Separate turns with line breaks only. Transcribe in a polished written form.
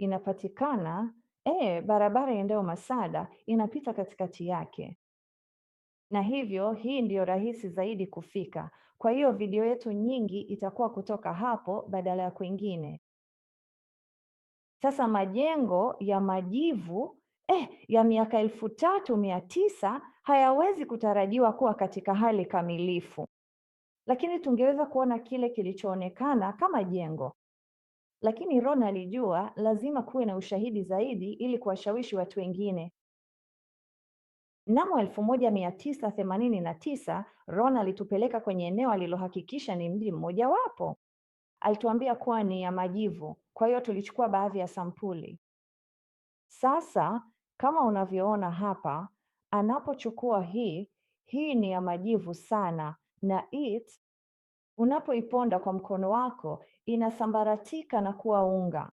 inapatikana, barabara iendayo Masada inapita katikati yake, na hivyo hii ndiyo rahisi zaidi kufika. Kwa hiyo video yetu nyingi itakuwa kutoka hapo badala ya kwingine. Sasa majengo ya majivu ya miaka 3900 hayawezi kutarajiwa kuwa katika hali kamilifu, lakini tungeweza kuona kile kilichoonekana kama jengo. Lakini Ron alijua lazima kuwe na ushahidi zaidi ili kuwashawishi watu wengine. Mnamo 1989 Ron alitupeleka kwenye eneo alilohakikisha ni mji mmojawapo. Alituambia kuwa ni ya majivu, kwa hiyo tulichukua baadhi ya sampuli. Sasa kama unavyoona hapa, anapochukua hii ni ya majivu sana, na unapoiponda kwa mkono wako inasambaratika na kuwa unga.